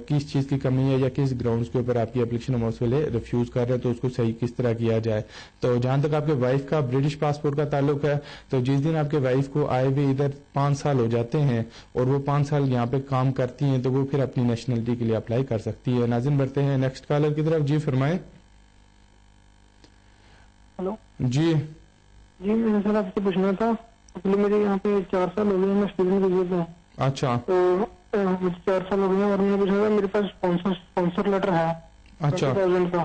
کس چیز کی کمی ہے یا کس گراؤنڈز کے اوپر آپ کی اپلیکیشن ہوم آفس والے ریفیوز کر رہے ہیں، تو اس کو صحیح کس طرح کیا جائے. تو جہاں تک آپ کے وائف کا برٹش پاسپورٹ کا تعلق ہے، تو جس دن آپ کے وائف کو آئے ہوئے ادھر 5 سال ہو جاتے ہیں اور وہ 5 سال یہاں پہ کام کرتی ہیں، تو وہ پھر اپنی نیشنلٹی کے لیے اپلائی کر سکتی ہے. ناظرین بڑھتے ہیں نیکسٹ کالر کی طرف. جی فرمائیں. ہلو جی میں سر آپ سے پوچھنا تھا، میرے یہاں پہ 4 سال ہو گئے، میں اسٹوڈنٹ ویزے پہ ہوں. اچھا. تو مجھے 4 سال ہو گئے اور میں نے پوچھا تھا میرے پاس اسپانسر لیٹر ہے 20,000 کا.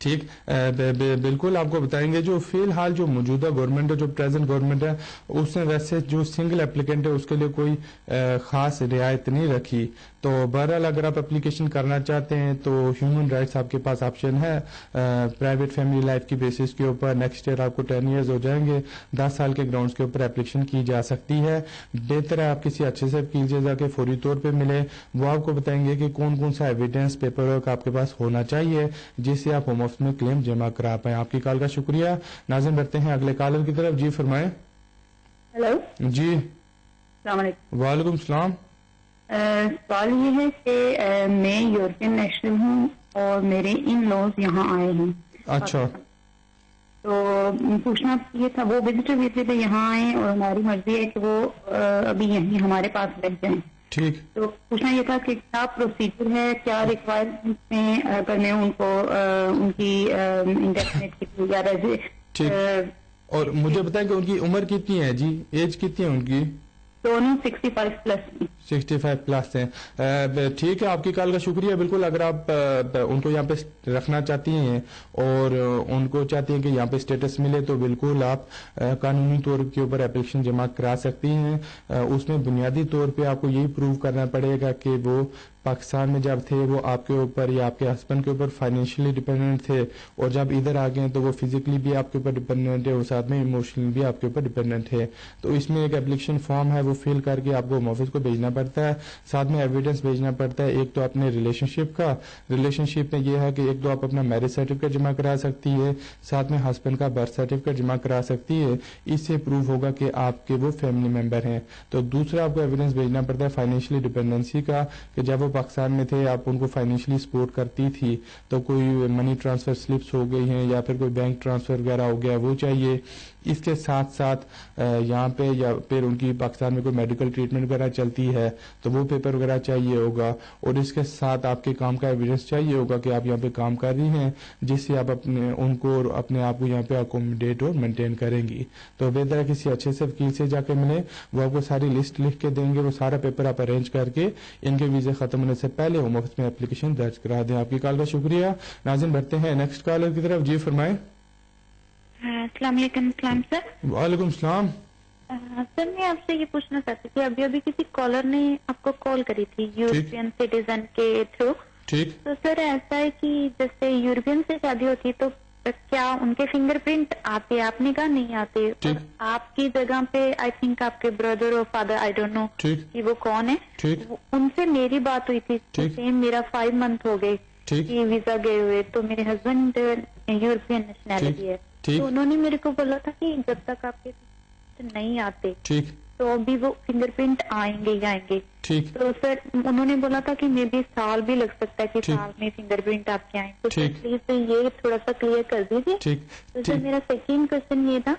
ٹھیک بالکل آپ کو بتائیں گے. جو فی الحال جو موجودہ گورنمنٹ ہے, جو پریزنٹ گورنمنٹ ہے, اس نے ویسے جو سنگل اپلیکینٹ ہے اس کے لیے کوئی خاص رعایت نہیں رکھی. تو بہرحال اگر آپ اپلیکیشن کرنا چاہتے ہیں تو ہیومن رائٹس آپ کے پاس آپشن ہے پرائیویٹ فیملی لائف کی بیسس کے اوپر. نیکسٹ ایئر آپ کو 10 ایئرز ہو جائیں گے, 10 سال کے گراؤنڈز کے اوپر اپلیکیشن کی جا سکتی ہے. بہتر ہے آپ کسی اچھے سے وکیل سے جا کے فوری طور پہ ملے, وہ آپ کو بتائیں گے کہ کون کون سا ایویڈینس پیپر ورک آپ کے پاس ہونا چاہیے جس سے آپ ہوم آفس میں کلیم جمع کرا پائیں. آپ کی کال کا شکریہ. ناظرین بڑھتے ہیں اگلے کالر کی طرف. جی فرمائیں. ہیلو جی السلام علیکم. وعلیکم السلام. سوال یہ ہے کہ میں یورپین نیشنل ہوں اور میرے ان لوز یہاں آئے ہیں. اچھا. تو پوچھنا یہ تھا, وہ وزٹر ویزے پہ یہاں آئے اور ہماری مرضی ہے کہ وہ ابھی یہیں ہمارے پاس رہ جائیں. ٹھیک. تو پوچھنا یہ تھا کہ کیا پروسیجر ہے, کیا ریکوائرمنٹ میں اگر میں ان کو ان کی انڈیفینٹ یا ٹھیک. اور مجھے بتائیں کہ ان کی عمر کتنی ہے جی, ایج کتنی ہے ان کی؟ دونوں 65 پلس 65 پلس ہیں. ٹھیک ہے, آپ کی کال کا شکریہ. بالکل اگر آپ ان کو یہاں پہ رکھنا چاہتی ہیں اور ان کو چاہتی ہیں کہ یہاں پہ اسٹیٹس ملے تو بالکل آپ قانونی طور کے اوپر اپلیکیشن جمع کرا سکتی ہیں. اس میں بنیادی طور پہ آپ کو یہی پروو کرنا پڑے گا کہ وہ پاکستان میں جب تھے وہ آپ کے اوپر یا آپ کے ہسبینڈ کے اوپر فائنینشلی ڈیپینڈنٹ تھے, اور جب ادھر آ گئے تو وہ فزیکلی بھی آپ کے اوپر ڈیپینڈنٹ ہے اور ساتھ میں ایموشنلی بھی آپ کے اوپر ڈیپینڈنٹ ہے. تو اس میں ایک اپلیکیشن فارم ہے, وہ فل کر کے آپ کو ہوم آفس کو بھیجنا پڑتا ہے. ساتھ میں ایویڈنس بھیجنا پڑتا ہے. ایک تو اپنے ریلیشن شپ کا, ریلیشن شپ میں یہ ہے کہ ایک تو آپ اپنا میرج سرٹیفکیٹ جمع کرا سکتی ہے, ساتھ میں ہسبینڈ کا برتھ سرٹیفکیٹ جمع کرا سکتی ہے. اس سے پروف ہوگا کہ آپ کے وہ فیملی ممبر ہیں. تو دوسرا آپ کو ایویڈنس بھیجنا پڑتا ہے فائنینشلی ڈیپینڈنسی کا, کہ جب وہ پاکستان میں تھے آپ ان کو فائنینشلی سپورٹ کرتی تھی, تو کوئی منی ٹرانسفر سلپس ہو گئی ہیں یا پھر کوئی بینک ٹرانسفر وغیرہ ہو گیا وہ چاہیے. اس کے ساتھ ساتھ یہاں پہ یا پھر ان کی پاکستان میں کوئی میڈیکل ٹریٹمنٹ وغیرہ چلتی ہے تو وہ پیپر وغیرہ چاہیے ہوگا, اور اس کے ساتھ آپ کے کام کا ایویڈنس چاہیے ہوگا کہ آپ یہاں پہ کام کر رہی ہیں, جس سے آپ اپنے ان کو اور اپنے آپ کو یہاں پہ اکوموڈیٹ اور مینٹین کریں گی. تو بہتر ہے کسی اچھے سے وکیل سے جا کے ملیں, وہ آپ کو ساری لسٹ لکھ کے دیں گے, وہ سارا پیپر آپ ارینج کر کے ان کے ویزے ختم ہونے سے پہلے ہوم آفس میں اپلیکیشن درج کرا دیں. آپ کی کال کا شکریہ. ناظرین بڑھتے ہیں نیکسٹ کالر کی طرف. جی فرمائیں. السلام علیکم. السلام سر. وعلیکم السلام. سر میں آپ سے یہ پوچھنا چاہتی تھی, ابھی کسی کالر نے آپ کو کال کری تھی یورپین سٹیزن کے تھرو. ٹھیک. تو سر ایسا ہے کہ جیسے یورپین سے شادی ہوتی تو کیا ان کے فنگر پرنٹ آتے, آپ نے کہا نہیں آتے, اور آپ کی جگہ پہ آئی تھنک آپ کے بردر اور فادر, آئی ڈونٹ نو کہ وہ کون ہے, ان سے میری بات ہوئی تھی. سیم میرا 5 منتھ ہو گئے کہ ویزا گئے ہوئے, تو میرے ہسبینڈ یورپین نیشنلٹی ہے, تو انہوں نے میرے کو بولا تھا کہ جب تک آپ کے نہیں آتے تو ابھی وہ فنگر پرنٹ آئیں گے ہی آئیں گے. تو سر انہوں نے بولا تھا کہ میں بھی سال بھی لگ سکتا ہے کہ سال میں فنگر پرنٹ آپ کے آئیں, تو سر پلیز یہ تھوڑا سا کلیئر کر دیجیے. تو سر میرا سیکنڈ کوشچن یہ تھا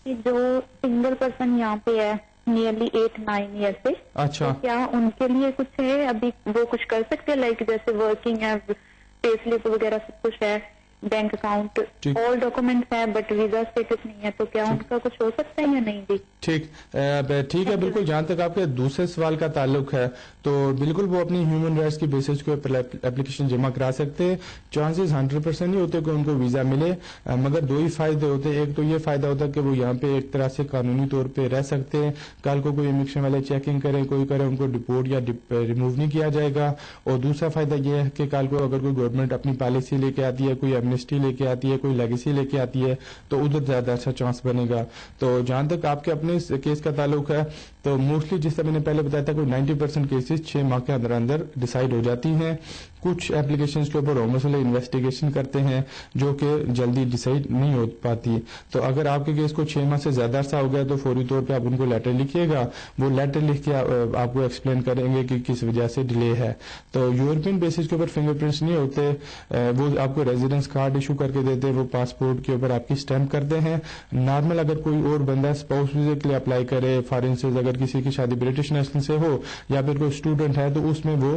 کہ جو سنگل پرسن یہاں پہ ہے نیئرلی 8-9 ایئر سے, تو کیا ان کے لیے کچھ ہے ابھی, وہ کچھ کر سکتے ہیں لائک جیسے ورکنگ ہے, پے سلپ وغیرہ سب کچھ ہے, بینک اکاؤنٹ, آل ڈاکومنٹس ہے, بٹ ویزا اسٹیٹس نہیں ہے, تو کیا ان کا کچھ ہو سکتا ہے یا نہیں؟ جی ٹھیک ہے. بالکل جہاں تک آپ کے دوسرے سوال کا تعلق ہے تو بالکل وہ اپنی ہیومن رائٹس کی بیسس کے اوپر اپلیکیشن جمع کرا سکتے ہیں. چانسز 100% نہیں ہوتے کہ ان کو ویزا ملے, مگر 2 ہی فائدے ہوتے ہیں. ایک تو یہ فائدہ ہوتا ہے کہ وہ یہاں پہ ایک طرح سے قانونی طور پہ رہ سکتے ہیں, کل کو کوئی امیگریشن والے چیکنگ کریں, کوئی کرے, ان کو ڈپورٹ یا ریموو نہیں کیا جائے گا. اور دوسرا فائدہ یہ ہے کہ کل کو اگر کوئی گورنمنٹ اپنی پالیسی لے کے آتی ہے, کوئی ایمنسٹی لے کے آتی ہے, کوئی لیگیسی لے کے آتی ہے, تو ادھر زیادہ اچھا چانس بنے گا. تو جہاں تک آپ کے اپنے کیس کا تعلق ہے تو موسٹلی جس طرح میں نے پہلے بتایا تھا کوئی 90% کیسز 6 ماہ کے اندر اندر ڈیسائیڈ ہو جاتی ہیں. کچھ اپلیکیشنز کے اوپر ہوم آفس والے انویسٹیگیشن کرتے ہیں جو کہ جلدی ڈیسائیڈ نہیں ہو پاتی. تو اگر آپ کے کیس کو 6 ماہ سے زیادہ عرصہ ہو گیا تو فوری طور پہ آپ ان کو لیٹر لکھیے گا, وہ لیٹر لکھ کے آپ کو ایکسپلین کریں گے کہ کس وجہ سے ڈیلے ہے. تو یورپین بیسس کے اوپر فنگر پرنٹس نہیں ہوتے, وہ آپ کو ریزیڈنس کارڈ ایشو کر کے دیتے, وہ پاسپورٹ کے اوپر آپ کی اسٹیمپ کرتے ہیں. نارمل اگر کوئی اور بندہ اسپاؤس ویزے کے لیے اپلائی کرے, فارن سے اگر کسی کی شادی برٹش نیشنل سے ہو یا پھر کوئی اسٹوڈنٹ ہے, تو اس میں وہ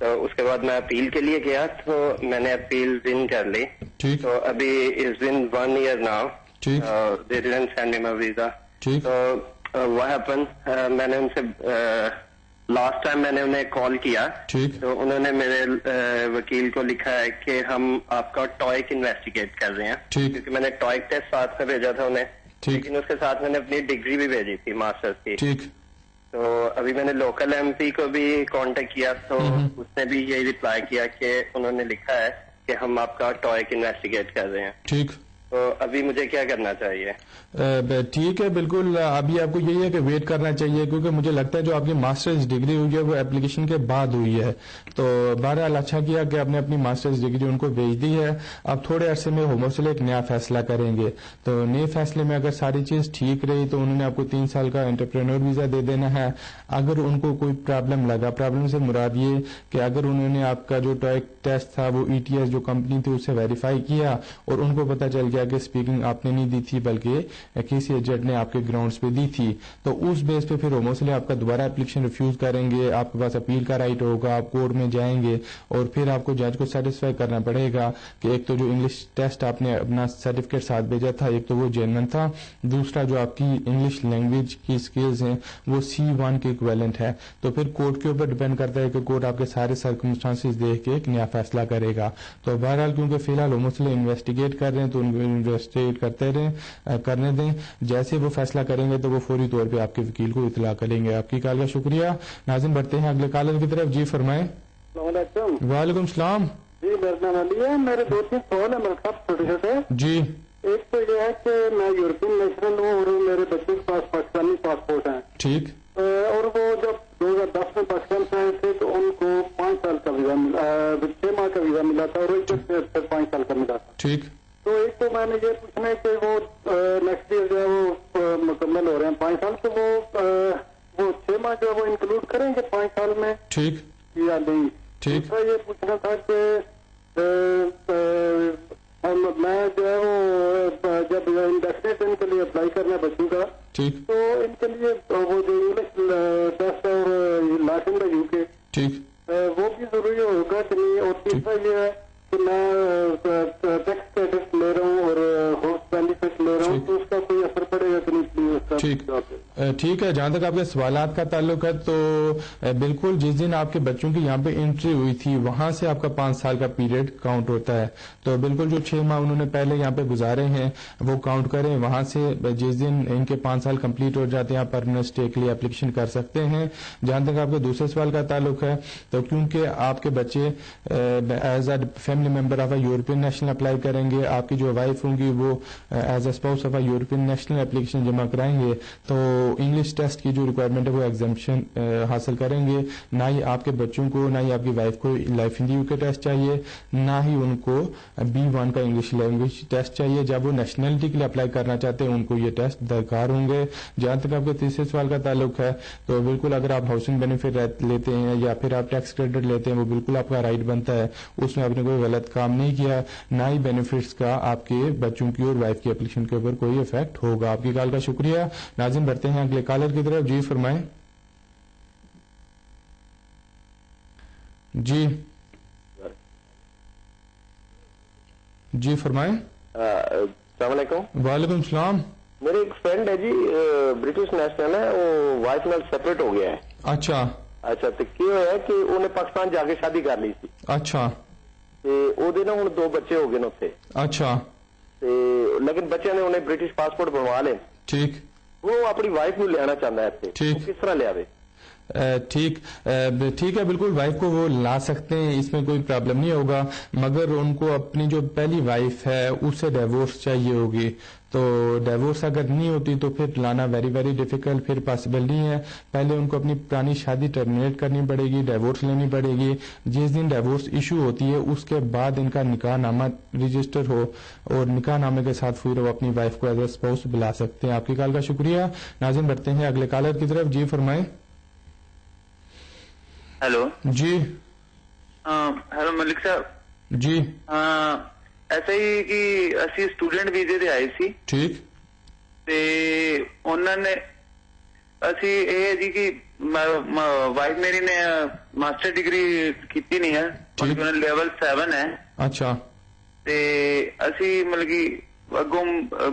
تو اس کے بعد میں اپیل کے لیے گیا تو میں نے اپیل ون کر لی. تو ابھی is one 1 year now. They didn't send me my visa. تو what happened, میں نے ان سے لاسٹ ٹائم میں نے انہیں کال کیا تو انہوں نے میرے وکیل کو لکھا ہے کہ ہم آپ کا ٹوئک انویسٹیگیٹ کر رہے ہیں, کیونکہ میں نے ٹوئک ٹیسٹ ساتھ میں بھیجا تھا انہیں, لیکن اس کے ساتھ میں نے اپنی ڈگری بھی بھیجی تھی ماسٹرز کی. تو ابھی میں نے لوکل ایم پی کو بھی کانٹیکٹ کیا تو اس نے بھی یہی ریپلائی کیا کہ انہوں نے لکھا ہے کہ ہم آپ کا ٹوئک انویسٹیگیٹ کر رہے ہیں. تو ابھی مجھے کیا کرنا چاہیے؟ ٹھیک ہے, بالکل ابھی آپ کو یہی ہے کہ ویٹ کرنا چاہیے, کیونکہ مجھے لگتا ہے جو آپ کی ماسٹرز ڈگری ہوئی ہے وہ اپلیکیشن کے بعد ہوئی ہے. تو بہرحال اچھا کیا کہ آپ نے اپنی ماسٹرز ڈگری ان کو بھیج دی ہے. اب تھوڑے عرصے میں ہوم آفس ایک نیا فیصلہ کریں گے, تو نئے فیصلے میں اگر ساری چیز ٹھیک رہی تو انہوں نے آپ کو 3 سال کا انٹرپرینور ویزا دے دینا ہے. اگر ان کو کوئی پرابلم لگا, پرابلم سے مراد یہ کہ اگر انہوں نے آپ کا جو ٹوئک ٹیسٹ تھا وہ ETS جو کمپنی تھی اس سے ویریفائی کیا اور ان کو پتہ چل گیا کہ اسپیکنگ آپ نے نہیں دی تھی بلکہ کسی ایجنٹ نے آپ کے گراؤنڈز پہ دی تھی, تو اس بیس پہ پھر ہوموسلے آپ کا دوبارہ اپلیکیشن ریفیوز کریں گے. آپ کے پاس اپیل کا رائٹ ہوگا, آپ کورٹ میں جائیں گے اور پھر آپ کو جج کو سیٹسفائی کرنا پڑے گا کہ ایک تو جو انگلش ٹیسٹ آپ نے اپنا سرٹیفکیٹ ساتھ بھیجا تھا ایک تو وہ جینون تھا, دوسرا جو آپ کی انگلش لینگویج کی اسکلز ہیں وہ C1 کے ایکویلنٹ ہے. تو پھر کورٹ کے اوپر ڈیپینڈ کرتا ہے کہ کورٹ آپ کے سارے سرکمسٹانسز دیکھ کے ایک نیا فیصلہ کرے گا. تو بہرحال کیونکہ فی الحال ہوموسلے انویسٹیگیٹ کر رہے ہیں تو ان کو انویسٹیگیٹ کرنے دیں, جیسے وہ فیصلہ کریں گے تو وہ فوری طور پہ آپ کے وکیل کو اطلاع کریں گے. آپ کی کال کا شکریہ. ناظرین بڑھتے ہیں اگلے کالر کی طرف. جی فرمائیں. السلام علیکم. وعلیکم السلام. جی میرا نام علی ہے. میرے 2-3 سوال ہیں میرے ساتھ چھوٹے چھوٹے. جی. ایک تو یہ ہے کہ میں یورپین نیشنل ہوں اور میرے بچے کے پاس پاکستانی پاسپورٹ ہیں. ٹھیک. اور وہ جب 2010 میں پاکستان سے آئے تھے تو ان کو 5 سال کا ویزا 6 ماہ کا ویزا ملا تھا اور ایک 5 سال کا ملا تھا. ٹھیک. تو ایک تو میں نے یہ پوچھنا ہے کہ وہ نیکسٹ ایئر جو ہے وہ مکمل ہو رہے ہیں 5 سال, تو وہ 6 ماہ جو ہے وہ انکلوڈ کریں گے 5 سال میں. ٹھیک. یا نہیں. ٹھیک. دوسرا یہ پوچھنا تھا کہ میں جو ہے وہ جب انڈیفینٹ ان کے لیے اپلائی کرنا ہے بچوں کا, ٹھیک, تو ان کے لیے وہ جو انگلش ٹیسٹ ہے اور لاسن دا UK, ٹھیک, وہ بھی ضروری ہوگا کہ نہیں. اور تیسرا یہ ہے کہ میں ٹیکس کریڈٹ لے رہا ہوں اور ہوسٹ بینیفٹ لے رہا ہوں, تو اس کا کوئی اثر پڑے گا کہ نہیں پلیز. ٹھیک ہے. جہاں تک آپ کے سوالات کا تعلق ہے تو بالکل جس دن آپ کے بچوں کی یہاں پہ انٹری ہوئی تھی وہاں سے آپ کا 5 سال کا پیریڈ کاؤنٹ ہوتا ہے. تو بالکل جو 6 ماہ انہوں نے پہلے یہاں پہ گزارے ہیں وہ کاؤنٹ کریں. وہاں سے جس دن ان کے 5 سال کمپلیٹ ہو جاتے ہیں آپ پرمننٹ اسٹے کے لیے اپلیکیشن کر سکتے ہیں. جہاں تک آپ کے دوسرے سوال کا تعلق ہے تو کیونکہ آپ کے بچے as a family member of a European national apply کریں گے, آپ کی جو وائف ہوں گی وہ as a spouse of a European national application جمع کرائیں گے, تو انگلش ٹیسٹ کی جو ریکوائرمنٹ ہے وہ ایگزمپشن حاصل کریں گے. نہ ہی آپ کے بچوں کو نہ ہی آپ کی وائف کو لائف ان دی UK ٹیسٹ چاہیے, نہ ہی ان کو B1 کا انگلش لینگویج ٹیسٹ چاہیے. جب وہ نیشنلٹی کے لیے اپلائی کرنا چاہتے ہیں ان کو یہ ٹیسٹ درکار ہوں گے. جہاں تک آپ کے تیسرے سوال کا تعلق ہے تو بالکل اگر آپ ہاؤسنگ بینیفٹ لیتے ہیں یا پھر آپ ٹیکس کریڈٹ لیتے ہیں وہ بالکل آپ کا رائٹ بنتا ہے, اس میں آپ نے کوئی غلط کام نہیں کیا. نہ ہی بینیفٹس کا آپ کے بچوں کی اور وائف کی اپلیکیشن کے اوپر کوئی افیکٹ ہوگا. آپ کی کال کا شکریہ. ناظرین بڑھتے ہیں اگلے کالر کی طرف. جی فرمائیں. جی جی فرمائیں. السلام علیکم. وعلیکم السلام. میرے ایک فرینڈ ہے جی برٹش نیشنل ہے, وہ وائف نال سیپریٹ ہو گیا ہے. اچھا. تو کیا ہوا ہے کہ انہیں پاکستان جا کے شادی کر لی تھی. اچھا. وہ ہوں 2 بچے ہو گئے اتنے. اچھا. لیکن بچے نے انہیں برٹش پاسپورٹ بنوا لے. ٹھیک. وہ اپنی وائف کو لینا چاہتا ہے. ٹھیک. کس طرح لیا؟ ٹھیک ہے, بالکل وائف کو وہ لا سکتے ہیں, اس میں کوئی پرابلم نہیں ہوگا, مگر ان کو اپنی جو پہلی وائف ہے اس سے ڈیورس چاہیے ہوگی. تو ڈیورس اگر نہیں ہوتی تو پھر لانا ویری ویری ڈیفیکلٹ, پھر پاسبل نہیں ہے. پہلے ان کو اپنی پرانی شادی ٹرمینیٹ کرنی پڑے گی, ڈیورس لینی پڑے گی. جس دن ڈیورس ایشو ہوتی ہے اس کے بعد ان کا نکاح نامہ رجسٹر ہو اور نکاح نامے کے ساتھ پھر وہ اپنی وائف کو ایز اے اسپاؤس بلا سکتے ہیں. آپ کی کال کا شکریہ. ناظرین بڑھتے ہیں اگلے کالر کی طرف. جی فرمائیں. ہیلو. جی. ہیلو ملک صاحب. جی. ایسا ہی کہ اسی اسٹوڈنٹ ویزے تے آئے سی. ٹھیک. تے انہوں نے اسی یہ جی کہ ਵਾਈਫ ਮੇਰੀ ਨੇ ਮਾਸਟਰ ਡਿਗਰੀ ਕੀਤੀ ਨਹੀਂ ਹੈ, ਉਹਨਾਂ ਲੈਵਲ 7 ਹੈ। ਅੱਛਾ, ਤੇ ਅਸੀਂ ਮਤਲਬ ਕਿ ਅੱਗੋਂ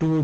2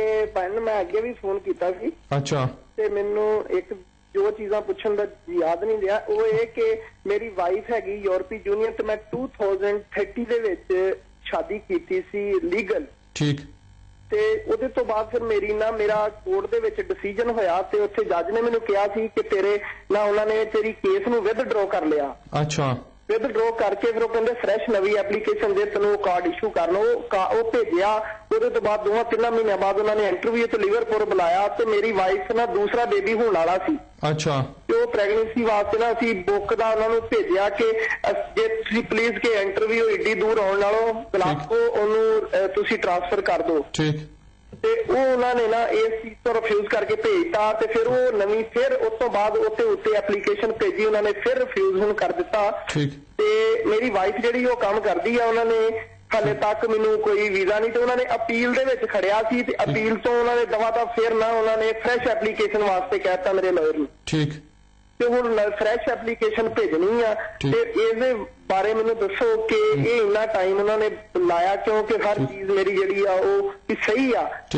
ਇਹ ਭੈਣ ਮੈਂ ਅੱਗੇ ਵੀ ਫੋਨ ਕੀਤਾ ਸੀ। ਅੱਛਾ। ਤੇ ਮੈਨੂੰ ਇੱਕ ਜੋ ਚੀਜ਼ਾਂ ਪੁੱਛਣ ਦਾ ਯਾਦ ਨਹੀਂ ਰਿਹਾ, ਉਹ ਇਹ ਕਿ ਮੇਰੀ ਵਾਈਫ ਹੈਗੀ ਯੂਰਪੀ ਯੂਨੀਅਨ ਤੇ ਮੈਂ 2030 ਦੇ ਵਿੱਚ ਸ਼ਾਦੀ ਕੀਤੀ ਸੀ ਲੀਗਲ। ਠੀਕ। ਤੇ ਉਹਦੇ ਤੋਂ ਬਾਅਦ ਫਿਰ ਮੇਰਾ ਕੋਰਟ ਦੇ ਵਿੱਚ ਡਿਸੀਜਨ ਹੋਇਆ ਤੇ ਉੱਥੇ ਜੱਜ ਨੇ ਮੈਨੂੰ ਕਿਹਾ ਸੀ ਕਿ ਤੇਰੇ ਨਾ ਉਹਨਾਂ ਨੇ ਤੇਰੀ ਕੇਸ ਨੂੰ ਵਿਦਡਰਾ ਕਰ ਲਿਆ। ਅੱਛਾ। ਵਿਦਡਰਾ ਕਰਕੇ ਫਿਰ ਉਹ ਕਹਿੰਦੇ ਫਰੈਸ਼ ਨਵੀਂ ਐਪਲੀਕੇਸ਼ਨ ਦੇ ਤੈਨੂੰ ਕਾਰਡ ਇਸ਼ੂ ਕਰ ਲਓ। ਉਹ ਭੇਜਿਆ। ਉਹਦੇ ਤੋਂ ਬਾਅਦ 2-3 ਮਹੀਨਿਆਂ ਬਾਅਦ ਉਹਨਾਂ ਨੇ ਇੰਟਰਵਿਊ ਤੇ ਲਿਵਰਪੂਲ ਬੁਲਾਇਆ ਤੇ ਮੇਰੀ ਵਾਈਫ ਨਾਲ ਦੂਸਰਾ ਬੇਬੀ ਹੋਣ ਵਾਲਾ ਸੀ। ਅੱਛਾ। ਤੇ ਉਹ ਪ੍ਰੈਗਨੈਂਸੀ ਵਾਸਤੇ ਨਾ ਅਸੀਂ ਬੁੱਕ ਦਾ ਉਹਨਾਂ ਨੂੰ ਭੇਜਿਆ ਕਿ ਜੇ ਤੁਸੀਂ ਪਲੀਜ਼ ਕਿ ਇੰਟਰਵਿਊ ਏਡੀ ਦੂਰ ਆਉਣ ਨਾਲੋਂ ਗਲਾਸਗੋ ਉਹਨੂੰ ਤੁਸੀਂ ਟ੍ਰਾਂਸਫਰ ਕਰ ਦਿਓ। ਠੀਕ। ਤੇ ਉਹ ਉਹਨਾਂ ਨੇ ਨਾ ਇਸ ਚੀਜ਼ ਤੋਂ ਰਿਫਿਊਜ਼ ਕਰਕੇ ਭੇਜਤਾ ਤੇ ਫਿਰ ਉਹ ਨਵੀਂ ਫਿਰ ਉਸ ਤੋਂ ਬਾਅਦ ਉੱਤੇ ਐਪਲੀਕੇਸ਼ਨ ਭੇਜੀ, ਉਹਨਾਂ ਨੇ ਫਿਰ ਰਿਫਿਊਜ਼ ਹੁਣ ਕਰ ਦਿੱਤਾ। ਤੇ ਮੇਰੀ ਵਾਈਫ ਜਿਹੜੀ ਉਹ ਕੰਮ ਕਰਦੀ ਆ, ਉਹਨਾਂ ਨੇ ਹਾਲੇ ਤੱਕ ਮੈਨੂੰ ਕੋਈ ਵੀਜ਼ਾ ਨਹੀਂ ਤੇ ਉਹਨਾਂ ਨੇ ਅਪੀਲ ਦੇ ਵਿੱਚ ਖੜਿਆ ਸੀ ਤੇ ਅਪੀਲ ਤੋਂ ਉਹਨਾਂ ਨੇ ਦਵਾ ਤਾਂ ਫਿਰ ਨਾ ਉਹਨਾਂ ਨੇ ਫਰੈਸ਼ ਐਪਲੀਕੇਸ਼ਨ ਵਾਸਤੇ ਕਹਿਤਾ ਮੇਰੇ ਲਾਇਰ ਨੂੰ। ਠੀਕ। ਤੇ ਹੁਣ ਫਰੈਸ਼ ਐਪਲੀਕੇਸ਼ਨ ਭੇਜਣੀ ਆ ਤੇ ਇਹਦੇ ਬਾਰੇ ਮੈਨੂੰ ਦੱਸੋ ਕਿ ਇਹ ਇੰਨਾ ਟਾਈਮ ਉਹਨਾਂ ਨੇ ਲਾਇਆ ਕਿਉਂਕਿ ਹਰ ਚੀਜ਼ ਮੇਰੀ ਜਿਹੜੀ ਆ ਉਹ ਸਹੀ ਆ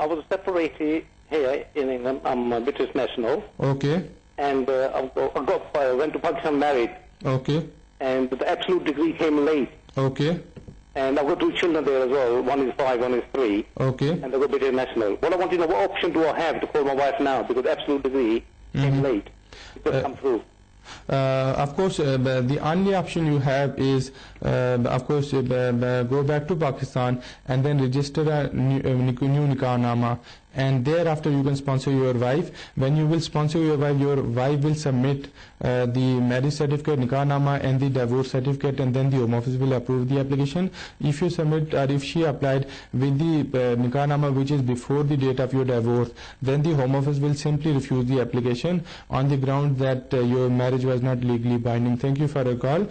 I was separated here in England. I'm a British national. Okay. And went to Pakistan married. Okay. And the absolute degree came late. Okay. And I've got 2 children there as well. One is 5, one is 3. Okay. And they've got British national. What I want to know, what option do I have to call my wife now? Because absolute degree came late. It just come through. Of course, the only option you have is, of course, go back to Pakistan and then register a new nikah-nama, and thereafter you can sponsor your wife. When you will sponsor your wife will submit the marriage certificate, nikah-nama, and the divorce certificate, and then the Home Office will approve the application. If you submit, or if she applied with the nikah-nama which is before the date of your divorce, then the Home Office will simply refuse the application on the ground that your marriage was not legally binding. Thank you for your call.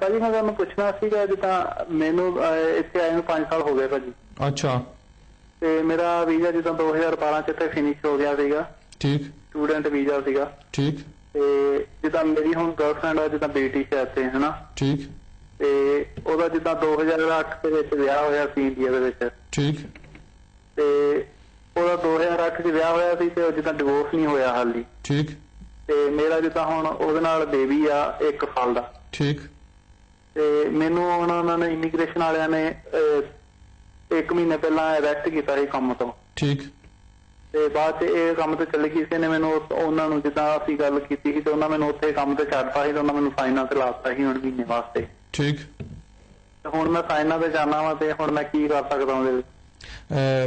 ਭਾਜੀ ਮੈਂ ਤੁਹਾਨੂੰ ਪੁੱਛਣਾ ਸੀਗਾ, ਜਿੱਦਾਂ ਮੈਨੂੰ ਇੱਥੇ ਆਏ ਨੂੰ 5 ਸਾਲ ਹੋ ਗਏ ਭਾਜੀ। ਅੱਛਾ। ਤੇ ਮੇਰਾ ਵੀਜ਼ਾ ਜਿੱਦਾਂ 2012 ਚ ਇੱਥੇ ਫਿਨਿਸ਼ ਹੋ ਗਿਆ ਸੀਗਾ। ਠੀਕ। ਸਟੂਡੈਂਟ ਵੀਜ਼ਾ ਸੀਗਾ। ਠੀਕ। ਤੇ ਜਿੱਦਾਂ ਮੇਰੀ ਹੁਣ ਗਰਲਫ੍ਰੈਂਡ ਆ, ਜਿੱਦਾਂ ਬੇਟੀ ਹੈ ਇੱਥੇ ਹਨਾ। ਠੀਕ। ਤੇ ਉਹਦਾ ਜਿੱਦਾਂ 2008 ਦੇ ਵਿੱਚ ਵਿਆਹ ਹੋਇਆ ਸੀ ਇੰਡੀਆ ਦੇ ਵਿੱਚ। ਠੀਕ। ਤੇ ਉਹਦਾ 2008 ਚ ਵਿਆਹ ਹੋਇਆ ਸੀ ਤੇ ਜਿੱਦਾਂ ਡਿਵੋਰਸ ਨਹੀਂ ਹੋਇਆ ਹਾਲੀ। ਠੀਕ। ਤੇ ਮੇਰਾ ਜਿੱਦਾਂ ਹੁਣ ਉਹਦੇ ਨਾਲ ਬੇਬੀ ਆ 1 ਸਾਲ ਦਾ। ਠੀਕ। ਤੇ ਮੈਨੂੰ ਹੁਣ ਉਹਨਾਂ ਨੇ ਇਮੀਗ੍ਰੇਸ਼ਨ ਵਾਲਿਆਂ ਨੇ 1 ਮਹੀਨੇ ਪਹਿਲਾਂ ਅਰੈਸਟ ਕੀਤਾ ਸੀ ਕੰਮ ਤੋਂ। ਠੀਕ। ਤੇ ਬਾਅਦ ਚ ਇਹ ਕੰਮ ਤੇ ਚਲੇ ਗਈ, ਕਿਸੇ ਨੇ ਮੈਨੂੰ ਉਹਨਾਂ ਨੂੰ ਜਿੱਦਾਂ ਅਸੀਂ ਗੱਲ ਕੀਤੀ ਸੀ ਤੇ ਉਹਨਾਂ ਮੈਨੂੰ ਉੱਥੇ ਕੰਮ ਤੇ ਛੱਡਤਾ ਸੀ ਤੇ ਉਹਨਾਂ ਮੈਨੂੰ ਸਾਈਨਾਂ ਤੇ ਲਾਤਾ ਸੀ ਹੁਣ ਮਹੀਨੇ ਵਾਸਤੇ। ਠੀਕ। ਤੇ ਹੁਣ ਮੈਂ ਸਾਈਨਾਂ ਤੇ ਜਾਣਾ ਵਾ ਤੇ ਹੁਣ ਮੈਂ ਕੀ ਕਰ ਸਕਦਾ ਉਹਦੇ ਵਿੱਚ?